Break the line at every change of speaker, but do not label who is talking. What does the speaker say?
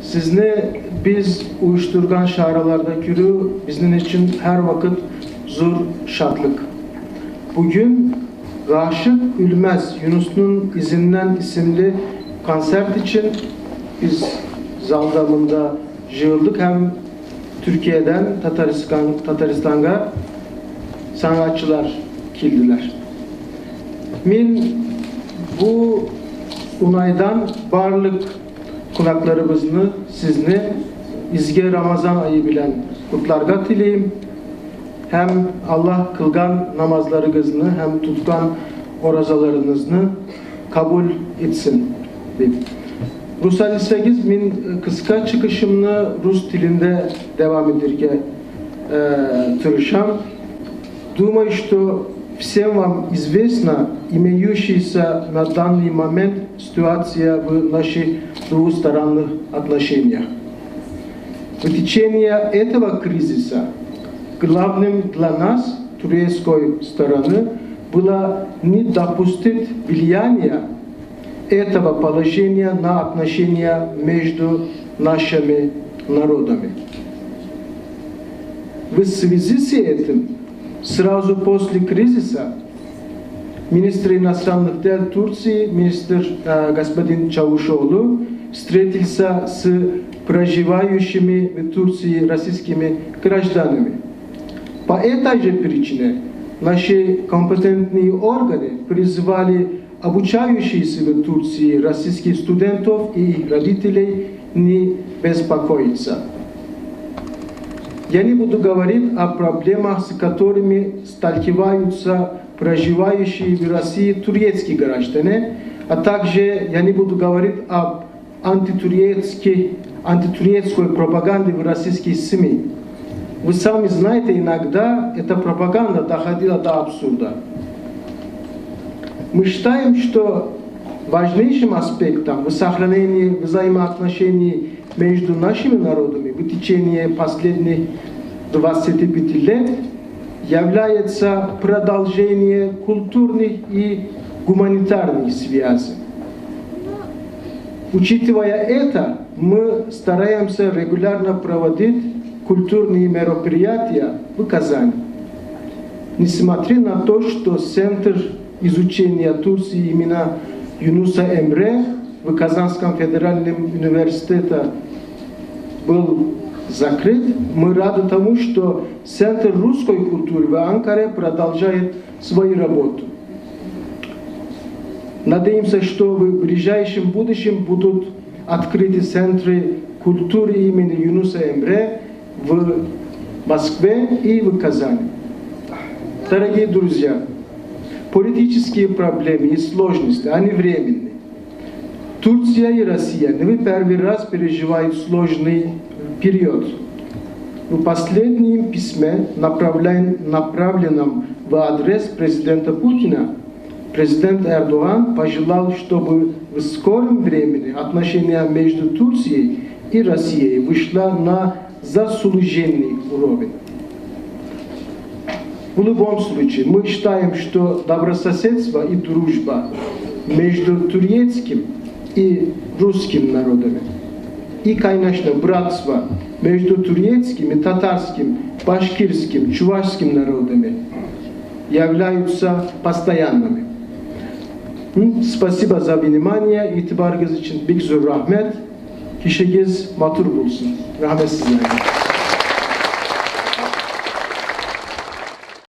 Sizni biz uyuşturgan şahralarda kürü bizim için her vakit zor şartlık. Bugün Raşık Ülmez Yunus'un izinden isimli konsert için biz Zaldamında jığıldık. Hem Türkiye'den Tataristan'a sanatçılar kildiler. Min bu unaydan barlık kulaklarımızını sizni izge Ramazan ayı bilen kutlarga tileyim. Hem Allah kılgan namazlarınızını hem tutkan orazalarınızını kabul etsin. Rusal 8 min kıska çıkışımını Rus dilinde devam edirke тырышам. Думаю, что всем вам известна имеющаяся на данный момент ситуация в наших двусторонних отношениях. В течение этого кризиса главным для нас, турецкой стороны, было не допустить влияния этого положения на отношения между нашими народами. В связи с этим, сразу после кризиса, министр иностранных дел Турции, министр господин Чавушоглу, встретился с проживающими в Турции российскими гражданами. По этой же причине наши компетентные органы призвали обучающихся в Турции российских студентов и их родителей не беспокоиться. Я не буду говорить о проблемах, с которыми сталкиваются проживающие в России турецкие граждане, а также я не буду говорить об антитурецкой пропаганде в российских СМИ. Вы сами знаете, иногда эта пропаганда доходила до абсурда. Мы считаем, что важнейшим аспектом в сохранении взаимоотношений между нашими народами в течение последних 25 лет является продолжение культурных и гуманитарных связей. Учитывая это, мы стараемся регулярно проводить культурные мероприятия в Казани. Несмотря на то, что Центр изучения Турции имени Юнуса Эмре в Казанском федеральном университете был закрыт, мы рады тому, что Центр русской культуры в Анкаре продолжает свою работу. Надеемся, что в ближайшем будущем будут открыты центры культуры имени Юнуса Эмре в Москве и в Казани. Дорогие друзья, политические проблемы и сложности, они временные. Турция и Россия не первый раз переживают сложный период. В последнем письме, направленном в адрес президента Путина, президент Эрдоган пожелал, чтобы в скором времени отношения между Турцией и Россией вышло на заслуженный уровень. В любом случае, мы считаем, что добрососедство и дружба между турецким и русским народами и, конечно, братство между турецким и татарским, башкирским, чувашским народами являются постоянными. Спасибо за внимание. İtibarınız için big zor rahmet. Kişigiz matur bulsun. Rahmet sizlere.